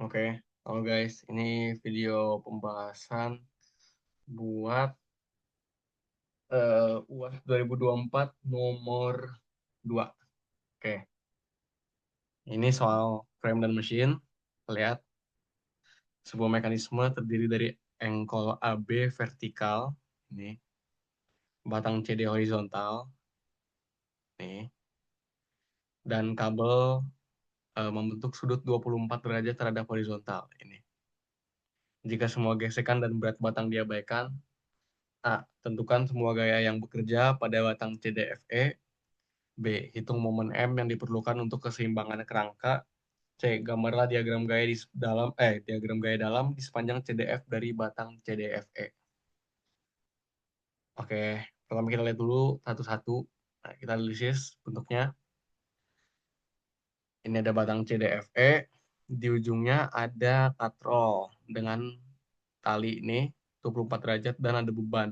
Oke, halo guys, ini video pembahasan buat UAS 2024 nomor 2. Oke, ini soal frame dan mesin. Lihat, sebuah mekanisme terdiri dari engkol AB vertikal, ini, batang CD horizontal, nih, dan kabel membentuk sudut 24 derajat terhadap horizontal, ini. Jika semua gesekan dan berat batang diabaikan, A. Tentukan semua gaya yang bekerja pada batang CDFE. B. Hitung momen M yang diperlukan untuk keseimbangan kerangka. C. Gambarlah diagram gaya dalam di sepanjang CDF dari batang CDFE. Oke, pertama kita lihat dulu satu-satu. Nah, kita analisis bentuknya. Ini ada batang CDFE, di ujungnya ada katrol dengan tali ini 24 derajat dan ada beban.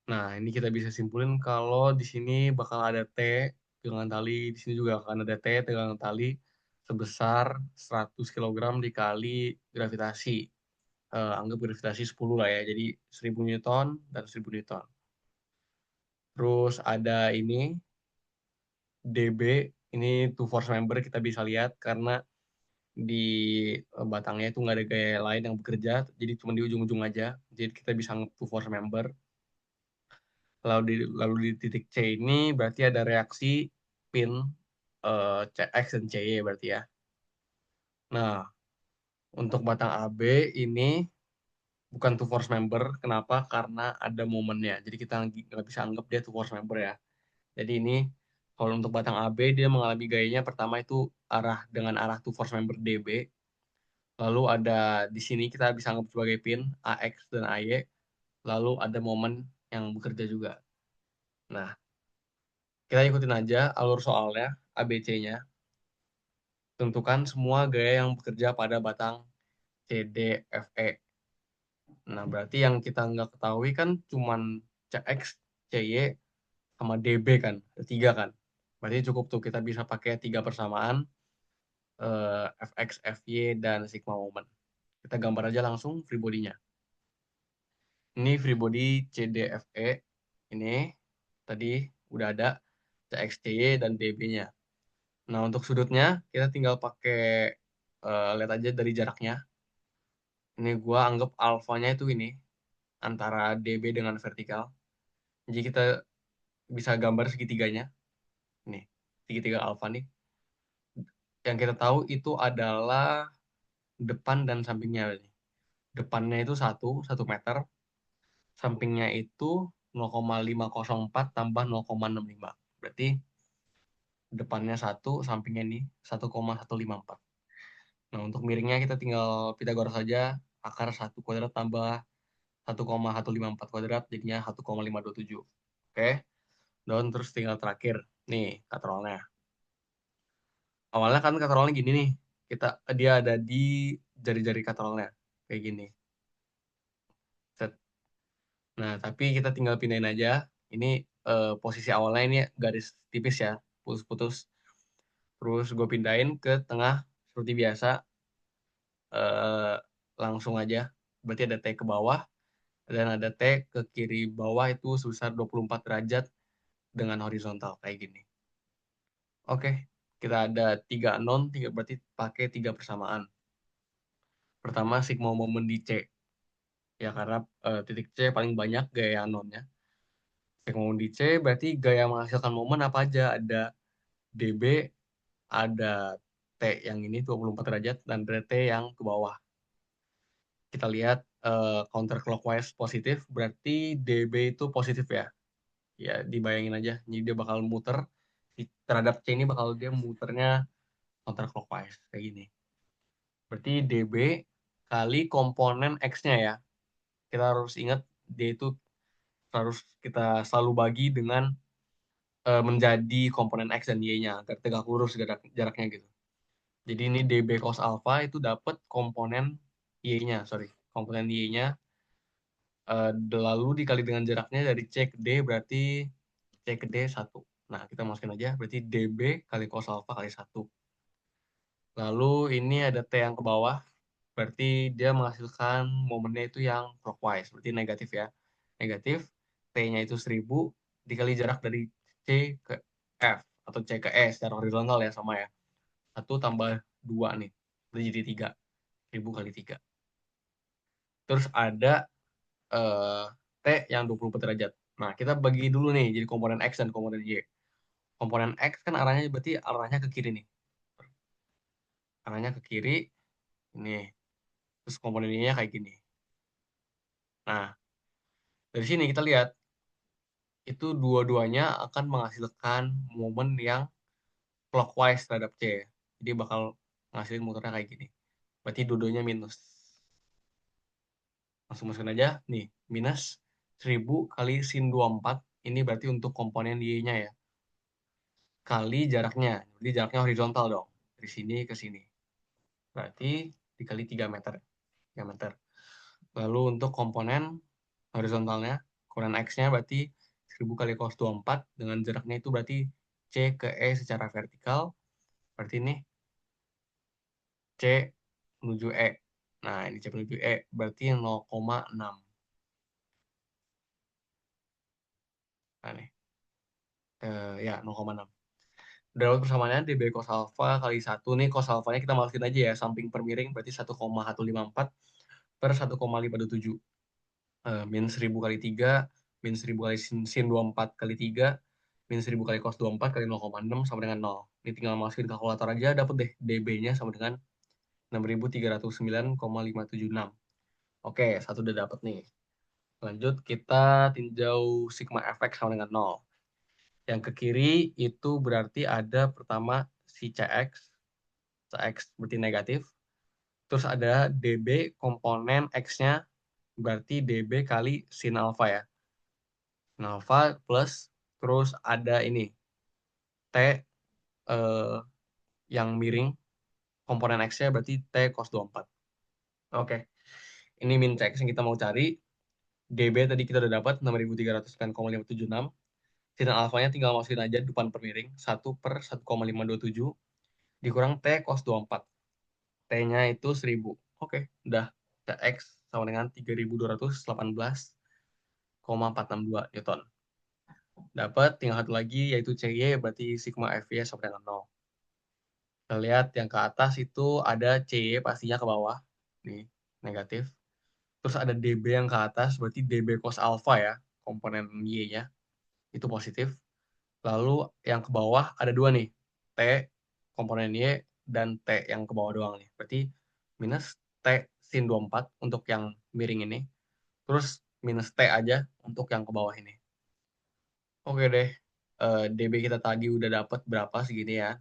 Nah, ini kita bisa simpulin kalau di sini bakal ada T tegangan tali, di sini juga akan ada T tegangan tali sebesar 100 kilogram dikali gravitasi. Anggap gravitasi 10 lah ya, jadi 1000 Newton dan 1000 Newton. Terus ada ini, DB, ini two force member kita bisa lihat karena di batangnya itu nggak ada gaya lain yang bekerja, jadi cuma di ujung-ujung aja. Jadi kita bisa anggap two force member. Lalu di titik C ini berarti ada reaksi pin CX dan CY berarti ya. Nah, untuk batang AB ini bukan two force member. Kenapa? Karena ada momennya. Jadi kita nggak bisa anggap dia two force member ya. Jadi ini kalau untuk batang AB dia mengalami gayanya pertama itu dengan arah two force member DB. Lalu ada di sini kita bisa anggap sebagai pin AX dan AY. Lalu ada momen yang bekerja juga. Nah, kita ikutin aja alur soalnya, ABC-nya. Tentukan semua gaya yang bekerja pada batang CDFE. Nah, berarti yang kita nggak ketahui kan cuman CX, CY, sama DB kan. Ada tiga kan. Berarti cukup tuh kita bisa pakai tiga persamaan FX, FY, dan sigma moment. Kita gambar aja langsung free body-nya. Ini free body CDFE. Ini tadi udah ada CX, CY, dan DB-nya. Nah, untuk sudutnya kita tinggal pakai lihat aja dari jaraknya. Ini gua anggap alfanya itu ini antara DB dengan vertikal. Jadi kita bisa gambar segitiganya. Nih, segitiga alfa nih. Yang kita tahu itu adalah depan dan sampingnya. Depannya itu 1 meter. Sampingnya itu 0,504 tambah 0,65. Berarti depannya 1, sampingnya ini 1,154. Nah, untuk miringnya kita tinggal Pythagoras saja. Akar 1 kuadrat tambah 1,154 kuadrat jadinya 1,527. Oke. Dan terus tinggal terakhir. Nih, katrolnya. Awalnya kan katrolnya gini nih. Dia ada di jari-jari katrolnya. Kayak gini. Set. Nah, tapi kita tinggal pindahin aja. Ini posisi awalnya ini garis tipis ya. Putus-putus. Terus gue pindahin ke tengah seperti biasa. eh, Langsung aja. Berarti ada T ke bawah. Dan ada T ke kiri bawah itu sebesar 24 derajat dengan horizontal. Kayak gini. Oke, kita ada 3 non, berarti pakai 3 persamaan. Pertama, sigma momen di C. Ya, karena titik C paling banyak gaya nonnya. Sigma momen di C berarti gaya menghasilkan momen apa aja? Ada DB, ada T yang ini 24 derajat, dan ada T yang ke bawah. Kita lihat counterclockwise positif, berarti DB itu positif ya. Ya, dibayangin aja. Jadi dia bakal muter. Terhadap C ini bakal dia muternya counterclockwise, kayak gini. Berarti DB kali komponen X-nya ya. Kita harus ingat D itu harus kita selalu bagi dengan menjadi komponen X dan Y-nya agar tegak lurus jaraknya gitu. Jadi ini DB cos alpha itu dapat komponen Y-nya, sorry. Komponen Y-nya lalu dikali dengan jaraknya dari C ke D berarti C ke D 1. Nah, kita masukin aja berarti DB kali cos alpha kali 1. Lalu ini ada T yang ke bawah, berarti dia menghasilkan momennya itu yang clockwise, berarti negatif ya. Negatif, T-nya itu 1000 dikali jarak dari C ke F atau C ke E secara horizontal ya sama ya. 1 tambah 2 nih, berarti jadi 3. 1000 kali 3. Terus ada eh, T yang 24 derajat. Nah, kita bagi dulu nih jadi komponen X dan komponen Y. Komponen X kan arahnya berarti arahnya ke kiri nih. Arahnya ke kiri, ini. Terus komponen Y-nya kayak gini. Nah, dari sini kita lihat itu dua-duanya akan menghasilkan momen yang clockwise terhadap C. Jadi bakal ngasilin muternya kayak gini. Berarti dua-duanya minus. Langsung masukin aja. Nih, minus 1000 kali sin 24. Ini berarti untuk komponen Y-nya ya. Kali jaraknya. Jadi jaraknya horizontal dong. Dari sini ke sini. Berarti dikali 3 meter. 3 meter. Lalu untuk komponen horizontalnya, komponen X-nya berarti 1000 kali cos 24 dengan jaraknya itu berarti C ke E secara vertikal. Berarti ini C menuju E. Nah, ini C menuju E berarti 0,6. Nah, nih. Ya, 0,6. Dapat persamaannya dB cos alpha kali 1 nih, cos alfanya kita masukin aja ya, samping per miring berarti 1,154 per 1,527. Min 1000 kali 3, min 1000 kali sin 24 kali 3, min 1000 kali cos 24 kali 0,6 sama dengan 0. Ini tinggal masukin kalkulator aja, dapat deh dB-nya sama dengan 6309,576. Oke, satu udah dapat nih. Lanjut kita tinjau sigma fx sama dengan 0. Yang ke kiri itu berarti ada pertama si CX berarti negatif. Terus ada DB komponen X-nya berarti DB kali sin alfa ya. Sin alfa plus terus ada ini T eh, yang miring komponen X-nya berarti T cos 24. Oke. Ini min CX yang kita mau cari. DB tadi kita udah dapat 6309,576. Sin alfanya tinggal masukin aja depan per miring 1 per 1,527 dikurang T cos 24. T-nya itu 1000. Oke, udah. X sama dengan 3218,462 Newton. Dapat tinggal satu lagi yaitu CY berarti sigma FY sama dengan 0. Kita lihat yang ke atas itu ada CY pastinya ke bawah. Nih, negatif. Terus ada DB yang ke atas berarti DB cos alpha ya, komponen Y-nya. Itu positif. Lalu yang ke bawah ada dua nih. T komponen Y dan T yang ke bawah doang nih. Berarti minus T sin 24 untuk yang miring ini. Terus minus T aja untuk yang ke bawah ini. Oke deh. DB kita tadi udah dapat berapa segini ya.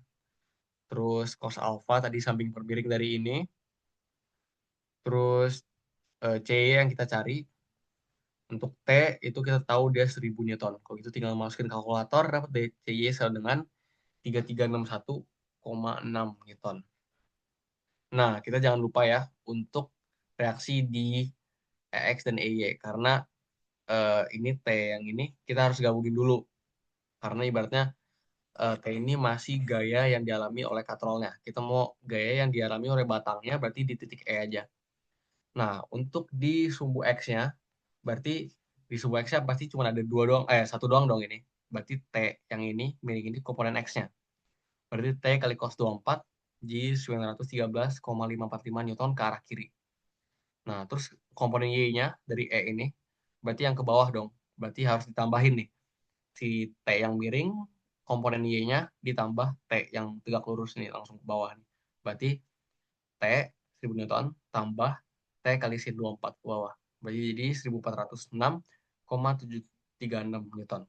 Terus cos alpha tadi samping per miring dari ini. Terus C yang kita cari. Untuk T itu kita tahu dia 1000 Newton. Kalau gitu tinggal masukin kalkulator dapat deh CY sama dengan 3361,6 Newton. Nah, kita jangan lupa ya untuk reaksi di EX dan EY karena ini T yang ini kita harus gabungin dulu karena ibaratnya T ini masih gaya yang dialami oleh katrolnya. Kita mau gaya yang dialami oleh batangnya berarti di titik E aja. Nah, untuk di sumbu X-nya berarti di sumbu X-nya pasti cuma ada dua doang, satu doang dong ini. Berarti T yang ini milik ini komponen X-nya. Berarti T kali cos 24 G 913,545 Newton ke arah kiri. Nah, terus komponen Y-nya dari E ini, berarti yang ke bawah dong. Berarti harus ditambahin nih. Si T yang miring, komponen Y-nya ditambah T yang tegak lurus nih, langsung ke bawah nih. Berarti T 1000 Newton tambah T kali sin 24 ke bawah. Berarti jadi 1406,736 Newton.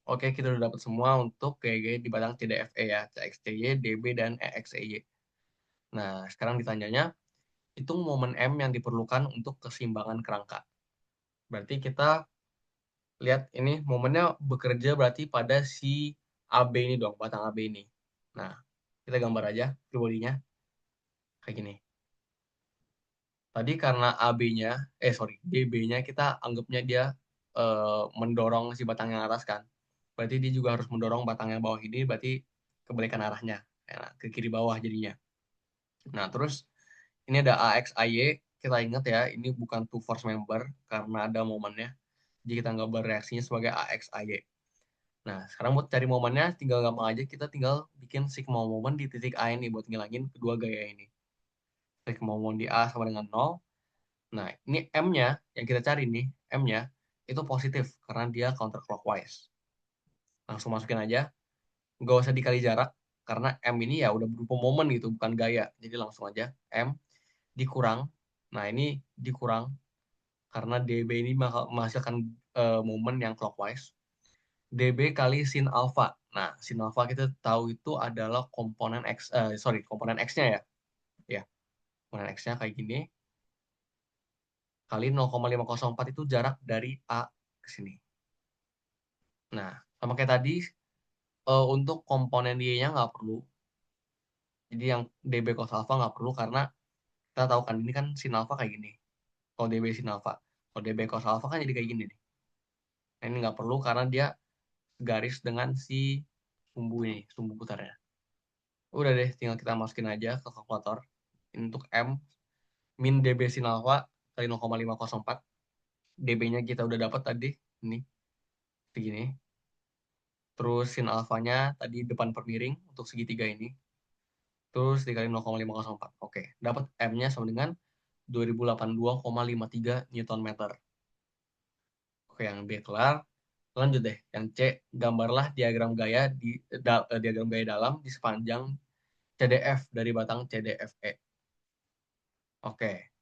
Oke, kita udah dapat semua untuk gaya-gaya di batang CDFE ya, CXCY, DB, dan EXEY. Nah, sekarang ditanyanya, hitung momen M yang diperlukan untuk keseimbangan kerangka. Berarti kita lihat ini momennya bekerja berarti pada si AB ini dong, batang AB ini. Nah, kita gambar aja free body-nya kayak gini. Tadi karena AB-nya, DB-nya kita anggapnya dia mendorong si batang yang atas kan. Berarti dia juga harus mendorong batang yang bawah ini, berarti kebalikan arahnya. Ya, ke kiri bawah jadinya. Nah, terus ini ada AXAY. Kita ingat ya, ini bukan two force member karena ada momennya. Jadi kita nggak bereaksinya sebagai AXAY. Nah, sekarang buat cari momennya, tinggal gampang aja. Kita tinggal bikin sigma momen di titik A ini buat ngilangin kedua gaya ini. Sigma momen di A sama dengan 0. Nah, ini M-nya yang kita cari nih, M-nya itu positif karena dia counterclockwise. Langsung masukin aja, nggak usah dikali jarak karena M ini ya udah berupa momen gitu, bukan gaya. Jadi langsung aja M dikurang. Nah, ini dikurang karena DB ini menghasilkan momen yang clockwise. DB kali sin alpha. Nah, sin alpha kita tahu itu adalah komponen komponen X-nya ya. Ya, komponen X-nya kayak gini. Kali 0,504 itu jarak dari A ke sini. Nah, sama kayak tadi, untuk komponen Y-nya nggak perlu. Jadi yang DB cos alpha nggak perlu karena kita tahu kan ini kan sin alpha kayak gini. Kalau DB sin alpha. Kalau DB cos alpha kan jadi kayak gini nih. Nah, ini nggak perlu karena dia garis dengan si sumbu ini, sumbu putarnya. Udah deh, tinggal kita masukin aja ke kalkulator. Ini untuk M, min DB sin alpha kali 0,504. DB-nya kita udah dapat tadi, ini, segini. Terus sin alfanya tadi depan per miring untuk segitiga ini. Terus dikali 0,504. Oke, dapat M-nya sama dengan 2082,53 Newton meter. Oke, yang B kelar. Lanjut deh, yang C, gambarlah diagram gaya diagram gaya dalam di sepanjang CDF dari batang CDFE. Oke,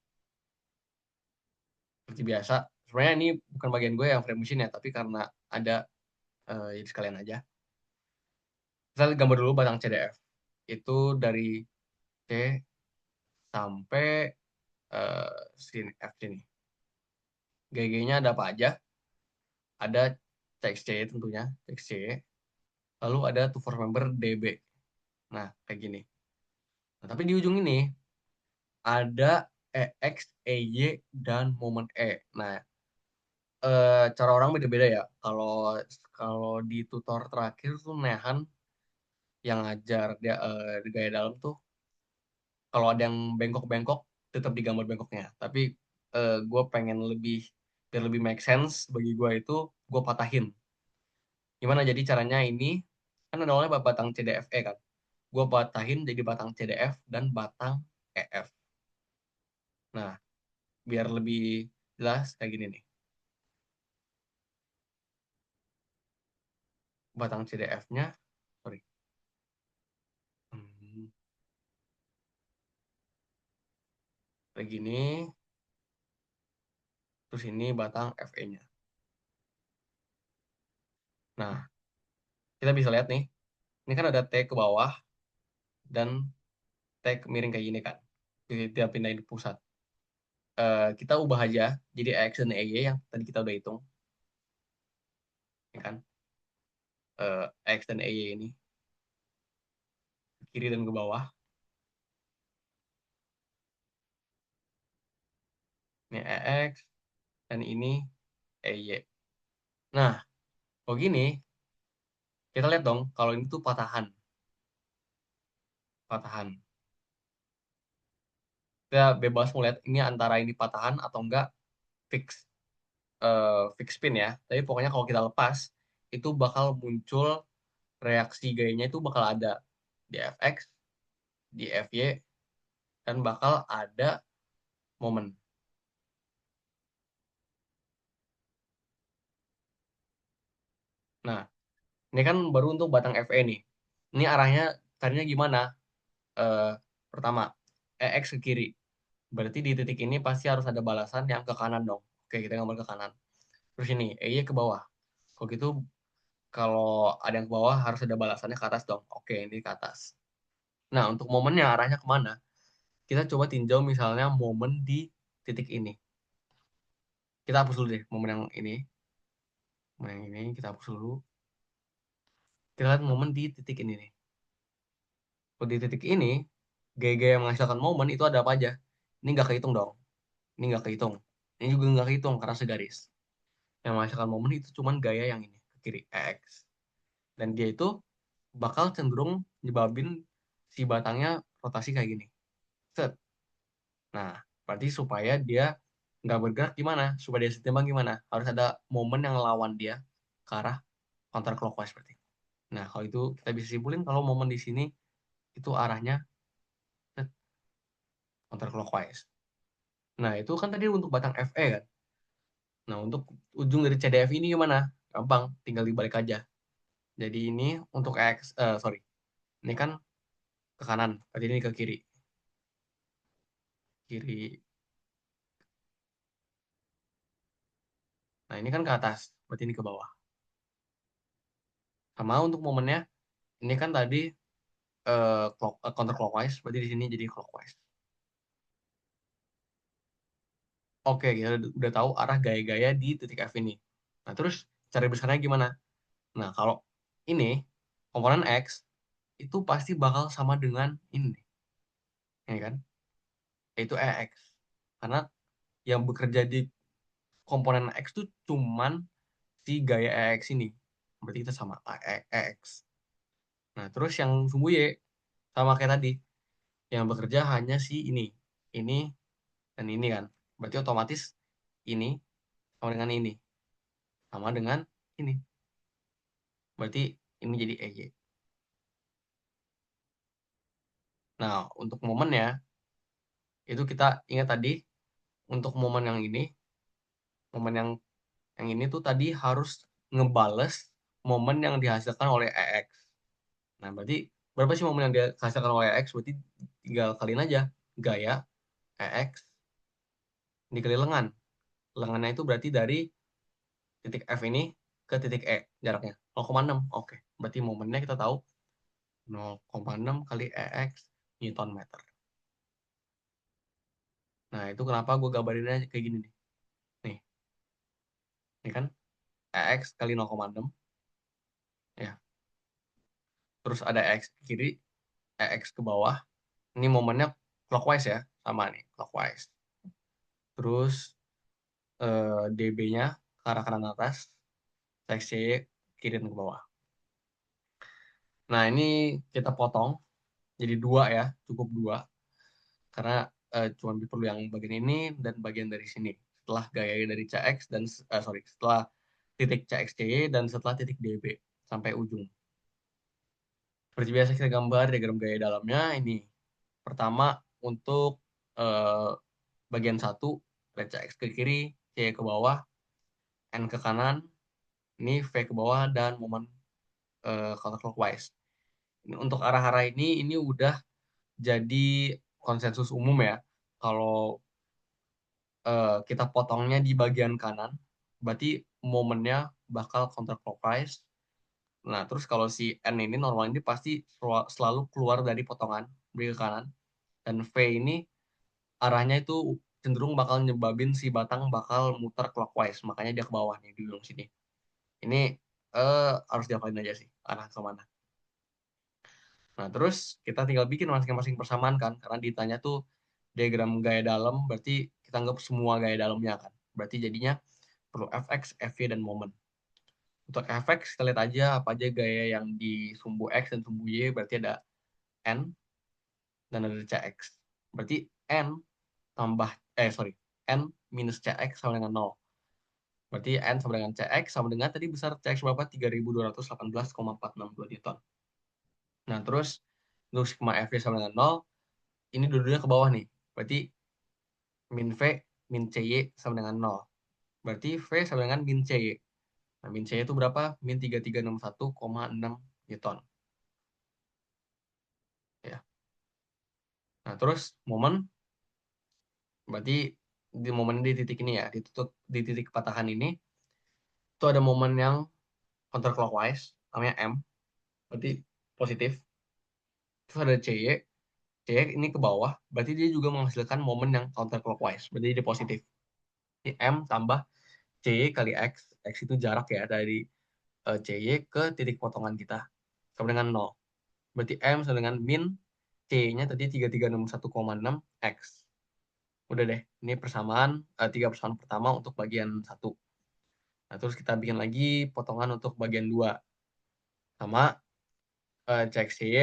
seperti biasa. Sebenarnya ini bukan bagian gue yang frame machine ya, tapi karena ada jadi sekalian aja. Kita gambar dulu batang CDF. Itu dari C sampai sini F sini. GG-nya ada apa aja? Ada CXC tentunya, CXC. Lalu ada two force member DB. Nah, kayak gini. Nah, tapi di ujung ini ada EX, EY, dan momen E. Nah, cara orang beda-beda ya. Kalau kalau di tutor terakhir tuh Nehan yang ngajar dia di gaya dalam tuh, kalau ada yang bengkok-bengkok, tetap digambar bengkoknya. Tapi gue pengen lebih, biar lebih make sense bagi gue itu, gue patahin. Gimana jadi caranya ini, kan ada awalnya batang CDFE kan. Gue patahin jadi batang CDF dan batang EF. Nah, biar lebih jelas kayak gini nih. Batang CDF-nya, sorry. Hmm, kayak gini, terus ini batang FE-nya. Nah, kita bisa lihat nih, ini kan ada T ke bawah dan T ke miring kayak gini kan. Jadi kita pindahin ke pusat. Kita ubah aja jadi X dan EY yang tadi kita udah hitung, ya kan? X dan EY ini, ke kiri dan ke bawah. Ini EX, dan ini EY. Nah, kalau gini, kita lihat dong, kalau ini tuh patahan. Patahan. Kita bebas melihat ini antara ini patahan atau enggak fix fix spin ya. Tapi pokoknya kalau kita lepas, itu bakal muncul reaksi gayanya itu bakal ada di FX, di FY, dan bakal ada momen. Nah, ini kan baru untuk batang FE nih. Ini arahnya tadinya gimana? Eh, Pertama, EX ke kiri. Berarti di titik ini pasti harus ada balasan yang ke kanan dong. Oke, kita gambar ke kanan. Terus ini, EY ke bawah. Kalau gitu, kalau ada yang ke bawah harus ada balasannya ke atas dong. Oke, ini ke atas. Nah, untuk momennya arahnya kemana? Kita coba tinjau misalnya momen di titik ini. Kita hapus dulu deh momen yang ini. Momen yang ini kita hapus dulu. Kita lihat momen di titik ini nih. Kalau di titik ini, gaya-gaya yang menghasilkan momen itu ada apa aja? Ini nggak kehitung dong. Ini nggak kehitung. Ini juga nggak kehitung karena segaris. Yang menghasilkan momen itu cuman gaya yang ini, ke kiri, X. Dan dia itu bakal cenderung nyebabin si batangnya rotasi kayak gini. Set. Nah, berarti supaya dia nggak bergerak gimana? Supaya dia setimbang gimana? Harus ada momen yang lawan dia ke arah counterclockwise berarti. Nah, kalau itu kita bisa simpulin kalau momen di sini itu arahnya set, counterclockwise. Nah, itu kan tadi untuk batang FE kan. Nah, untuk ujung dari CDF ini gimana? Gampang, tinggal dibalik aja. Jadi ini untuk sorry. Ini kan ke kanan, berarti ini ke kiri. Kiri. Nah, ini kan ke atas, berarti ini ke bawah. Sama untuk momennya, ini kan tadi counterclockwise, berarti di sini jadi clockwise. Oke, kita udah tahu arah gaya-gaya di titik F ini. Nah, terus cara besarnya gimana? Nah, kalau ini komponen X itu pasti bakal sama dengan ini, ya kan? Yaitu EX. Karena yang bekerja di komponen X itu cuman si gaya EX ini. Berarti kita sama EX. Nah, terus yang sumbu Y sama kayak tadi. Yang bekerja hanya si ini, dan ini kan. Berarti otomatis ini sama dengan ini. Sama dengan ini. Berarti ini jadi EY. Nah, untuk momennya, itu kita ingat tadi, untuk momen yang ini, momen yang ini tuh tadi harus ngebales momen yang dihasilkan oleh EX. Nah, berarti berapa sih momen yang dihasilkan oleh EX? Berarti tinggal kaliin aja gaya EX dikali lengan. Lengannya itu berarti dari titik F ini ke titik E jaraknya 0,6. Oke, berarti momennya kita tahu 0,6 kali EX Newton meter. Nah, itu kenapa gue gambarinnya kayak gini nih. Nih, ini kan EX kali 0,6 ya. Terus ada EX ke kiri, EX ke bawah. Ini momennya clockwise ya, sama nih, clockwise. Terus DB-nya ke arah kanan atas, XY kiri dan ke bawah. Nah, ini kita potong jadi dua ya, cukup dua. Karena cuma perlu yang bagian ini dan bagian dari sini. Setelah gaya dari CX dan, sorry, setelah titik CXY dan setelah titik DB sampai ujung. Seperti biasa kita gambar diagram gaya dalamnya ini. Pertama untuk eh, bagian satu, CX ke kiri, C ke bawah, N ke kanan, ini V ke bawah dan momen counterclockwise. Ini untuk arah-arah ini udah jadi konsensus umum ya. Kalau kita potongnya di bagian kanan, berarti momennya bakal counterclockwise. Nah, terus kalau si N ini normalnya ini pasti selalu keluar dari potongan, beri ke kanan. Dan V ini arahnya itu cenderung bakal nyebabin si batang bakal muter clockwise. Makanya dia ke bawah nih di ujung sini. Ini harus dihafalin aja sih, arah ke mana. Nah, terus kita tinggal bikin masing-masing persamaan kan, karena ditanya tuh diagram gaya dalam, berarti kita anggap semua gaya dalamnya kan. Berarti jadinya perlu fx, fy, dan momen. Untuk fx, kita lihat aja apa aja gaya yang di sumbu x dan sumbu y, berarti ada n dan ada cx. Berarti n tambah, sorry, n minus cx sama dengan 0. Berarti n sama dengan cx sama dengan tadi besar cx berapa? 3218,462 Newton. Nah, terus untuk sigma fy sama dengan 0, ini dua-duanya ke bawah nih. Berarti min V, min CY sama dengan 0. Berarti V sama dengan min CY. Nah, min CY itu berapa? Min 3361,6 Newton. Ya. Nah, terus momen, berarti di momen di titik ini ya, di titik patahan ini, itu ada momen yang counterclockwise, namanya M, berarti positif. Terus ada CY, CY ini ke bawah, berarti dia juga menghasilkan momen yang counterclockwise, berarti dia positif. Jadi M tambah CY kali X, X itu jarak ya dari CY ke titik potongan kita, sama dengan 0. Berarti M sama dengan min C-nya tadi 3361,6 X. Udah deh, ini persamaan, tiga persamaan pertama untuk bagian satu. Nah, terus kita bikin lagi potongan untuk bagian 2. Sama CX, CY,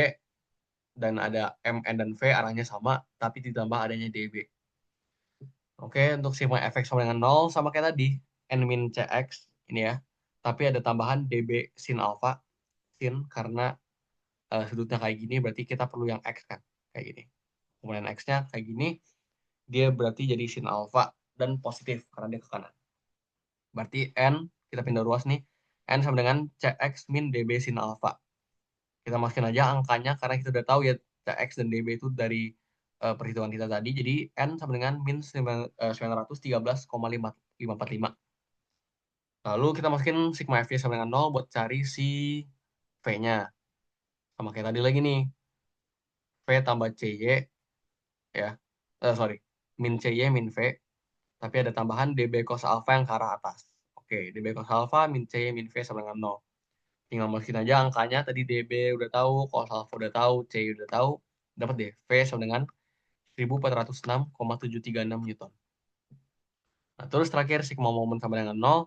dan ada M, N, dan V arahnya sama, tapi ditambah adanya DB. Oke, untuk sigma fx sama dengan 0, sama kayak tadi, N min Cx, ini ya. Tapi ada tambahan DB sin alpha, sin, karena sudutnya kayak gini, berarti kita perlu yang X kan, kayak gini. Kemudian X-nya kayak gini, dia berarti jadi sin alpha, dan positif, karena dia ke kanan. Berarti N, kita pindah ruas nih, N sama dengan Cx min DB sin alpha. Kita masukin aja angkanya, karena kita udah tahu ya, Cx dan DB itu dari perhitungan kita tadi. Jadi N sama dengan min 913,545. Lalu kita masukin sigma F sama dengan 0 buat cari si V-nya. Sama kayak tadi lagi nih, V tambah CY, ya. Sorry, min CY min V, tapi ada tambahan DB cos alpha yang ke arah atas. Oke, DB cos alpha min CY min V sama dengan 0. Tinggal masukin aja angkanya, tadi DB udah tahu, cos alpha udah tahu, CY udah tahu, dapat deh V sama dengan 1406,736 Newton. Nah, terus terakhir sigma moment sama dengan 0,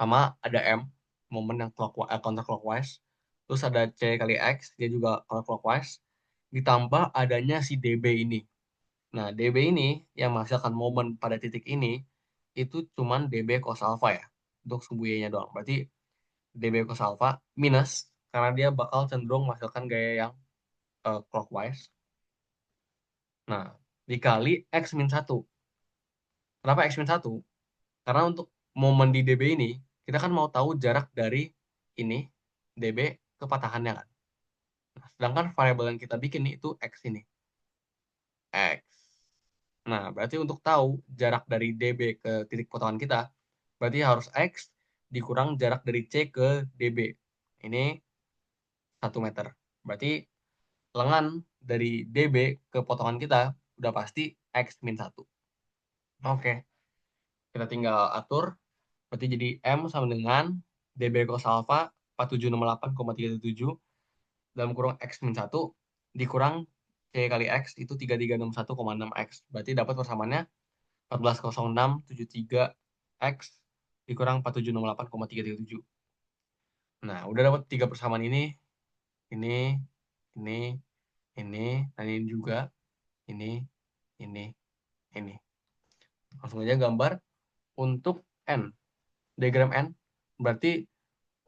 sama ada M, momen yang counterclockwise. Terus ada C kali X, dia juga counterclockwise. Ditambah adanya si DB ini. Nah, DB ini yang menghasilkan momen pada titik ini, itu cuman DB cos alpha ya, untuk sumbu Y-nya doang. Berarti DB cos alpha minus, karena dia bakal cenderung menghasilkan gaya yang clockwise. Nah, dikali X min 1. Kenapa X min 1? Karena untuk momen di DB ini, kita kan mau tahu jarak dari ini, DB, ke patahannya kan. Nah, sedangkan variabel yang kita bikin itu X ini. X. Nah, berarti untuk tahu jarak dari DB ke titik potongan kita, berarti harus X dikurang jarak dari C ke DB. Ini 1 meter. Berarti lengan dari DB ke potongan kita udah pasti X min 1. Oke, kita tinggal atur. Berarti jadi M sama dengan DB cos alpha 4768,377 dalam kurung X min 1 dikurang C kali X itu 3361,6 X. Berarti dapat persamaannya 140673 X dikurang 4768,337. Nah, udah dapat 3 persamaan ini, ini, ini, dan ini juga, ini, ini, ini. Langsung aja gambar untuk N. Diagram N berarti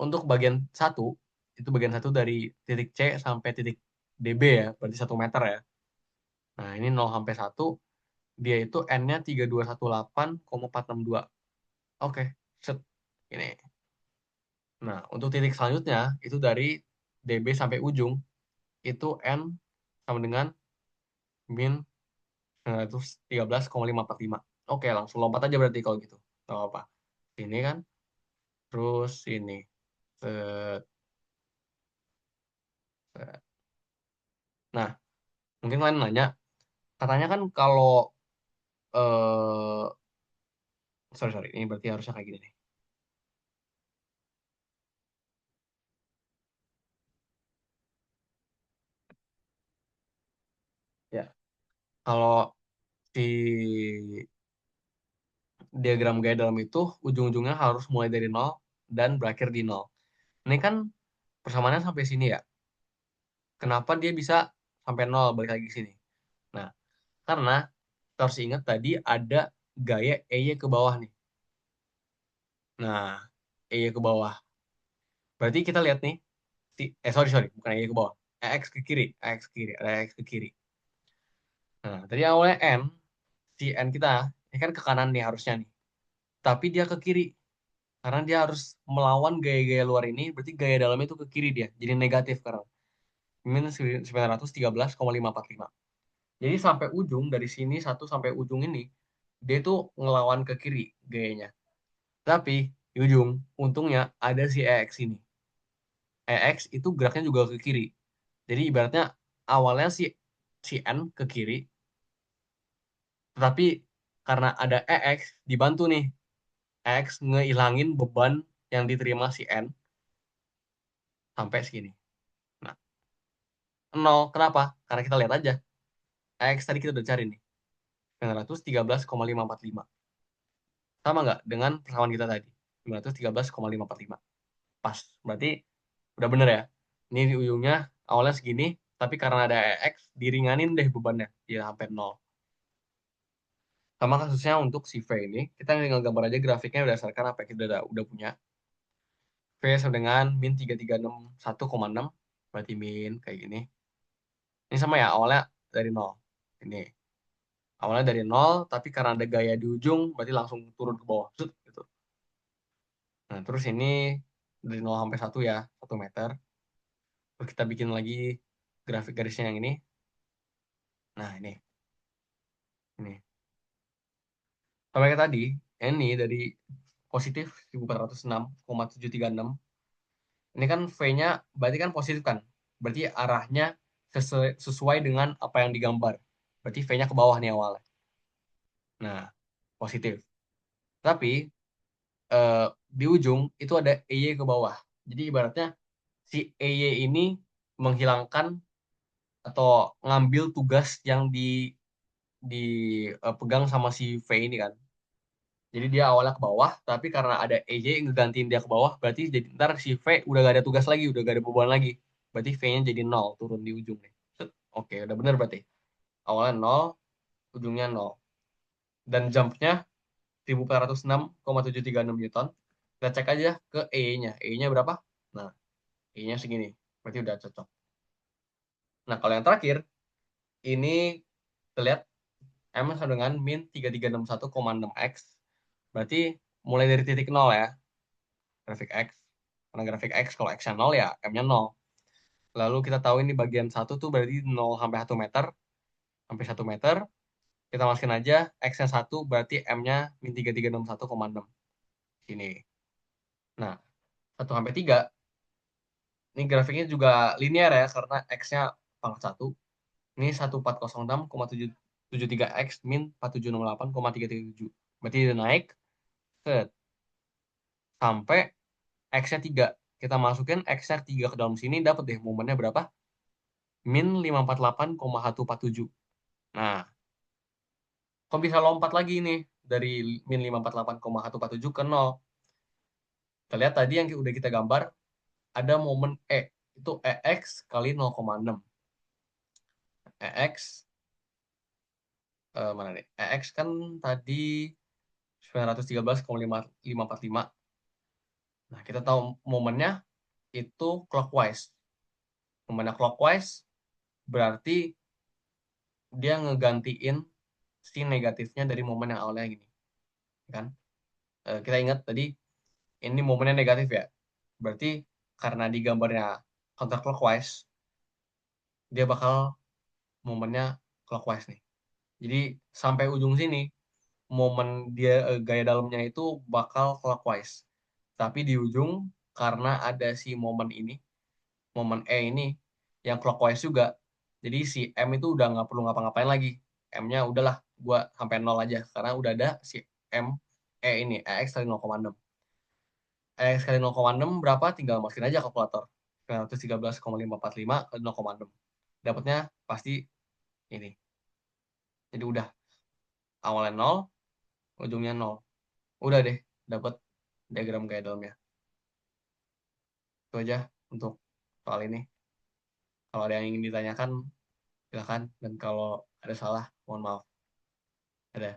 untuk bagian satu, itu bagian satu dari titik C sampai titik DB ya, berarti 1 meter ya. Nah, ini 0 sampai 1, dia itu N-nya 3218,462. Oke, set. Ini. Nah, untuk titik selanjutnya, itu dari DB sampai ujung, itu N sama dengan min 913,545. Oke, langsung lompat aja berarti kalau gitu. Gak apa-apa. Ini kan, terus ini. Set, set. Nah, mungkin kalian nanya, katanya kan kalau sorry, ini berarti harusnya kayak gini nih. Ya, kalau si diagram gaya dalam itu ujung-ujungnya harus mulai dari nol dan berakhir di nol. Ini kan persamaannya sampai sini ya. Kenapa dia bisa sampai nol balik lagi ke sini? Nah, karena kita harus ingat tadi ada gaya EY ke bawah nih. Nah, EY ke bawah. Berarti kita lihat nih, sorry, bukan EY ke bawah. EX ke kiri, EX ke kiri, ada EX ke kiri. Nah, tadi awalnya N, si N kita, ini kan ke kanan nih harusnya nih. Tapi dia ke kiri. Karena dia harus melawan gaya-gaya luar ini, berarti gaya dalamnya itu ke kiri dia. Jadi negatif sekarang. Minus 913,545. Jadi sampai ujung, dari sini satu sampai ujung ini, dia tuh ngelawan ke kiri gayanya. Tapi di ujung, untungnya ada si EX ini. EX itu geraknya juga ke kiri. Jadi ibaratnya awalnya si N ke kiri, tetapi karena ada EX dibantu nih. EX ngehilangin beban yang diterima si N sampai segini. Nah, nol. Kenapa? Karena kita lihat aja. X tadi kita udah cari nih. 913,545. Sama nggak dengan persamaan kita tadi? 913,545. Pas. Berarti udah bener ya. Ini di ujungnya awalnya segini, tapi karena ada EX, diringanin deh bebannya, dia sampai 0. Sama kasusnya untuk si V ini, kita tinggal gambar aja grafiknya berdasarkan apa yang kita udah punya. V sama dengan min 3361,6, berarti min kayak gini. Ini sama ya, awalnya dari 0. Ini, awalnya dari 0, tapi karena ada gaya di ujung, berarti langsung turun ke bawah. Zut, gitu. Nah, terus ini dari 0 sampai 1 ya, 1 meter. Terus kita bikin lagi grafik garisnya yang ini. Nah, ini. Sama kayak tadi, ini dari positif 1406,736. Ini kan V-nya berarti kan positif kan? Berarti arahnya sesuai dengan apa yang digambar. Berarti V-nya ke bawah nih awalnya. Nah, positif. Tapi eh, di ujung itu ada EY ke bawah. Jadi ibaratnya si EY ini menghilangkan atau ngambil tugas yang dipegang sama si V ini kan. Jadi dia awalnya ke bawah, tapi karena ada EJ ngegantiin dia ke bawah, berarti jadi ntar si V udah gak ada tugas lagi, udah gak ada beban lagi. Berarti V-nya jadi 0, turun di ujung nih. Set. Oke, udah bener berarti. Awalnya 0, ujungnya 0. Dan jump-nya 1406,736 Newton. Kita cek aja ke E-nya. E-nya berapa? Nah, E-nya segini. Berarti udah cocok. Nah, kalau yang terakhir, ini kita lihat M sama dengan min 3361,6X. Berarti mulai dari titik 0 ya, grafik X. Karena grafik X, kalau X-nya 0 ya M-nya 0. Lalu kita tahu ini bagian 1 tuh berarti 0 sampai 1 meter. Sampai 1 meter, kita masukin aja X-nya 1 berarti M-nya min 3361,6. Sini. Nah, 1 sampai 3, ini grafiknya juga linear ya, karena X-nya pangkat 1. Ini 1406,773X min 4768,337. Berarti dia naik set, sampai X-nya 3. Kita masukin X-nya 3 ke dalam sini, dapat deh momennya berapa? Min 548,147. Nah, kok bisa lompat lagi nih dari min 548,147 ke 0? Kita lihat tadi yang udah kita gambar, ada momen E. Itu EX kali 0,6. EX, mana nih? EX kan tadi 913,545. Nah, kita tahu momennya itu clockwise. Momennya clockwise berarti dia ngegantiin si negatifnya dari momen yang awalnya gini. Kan? Kita ingat tadi ini momennya negatif ya. Berarti karena di gambarnya counterclockwise, dia bakal momennya clockwise nih. Jadi sampai ujung sini, momen dia gaya dalamnya itu bakal clockwise. Tapi di ujung, karena ada si momen ini, momen E ini, yang clockwise juga, jadi si M itu udah nggak perlu ngapa-ngapain lagi. M-nya udahlah, gua sampai 0 aja. Karena udah ada si M, E ini, EX kali 0,6. X kali 0,6 berapa? Tinggal masukin aja kalkulator. 913,545 kali 0,6. Dapatnya pasti ini. Jadi udah awalnya 0, ujungnya 0. Udah deh, dapat diagram gaya dalamnya. Itu aja untuk soal ini. Kalau ada yang ingin ditanyakan, silakan. Dan kalau ada salah, mohon maaf. Ada.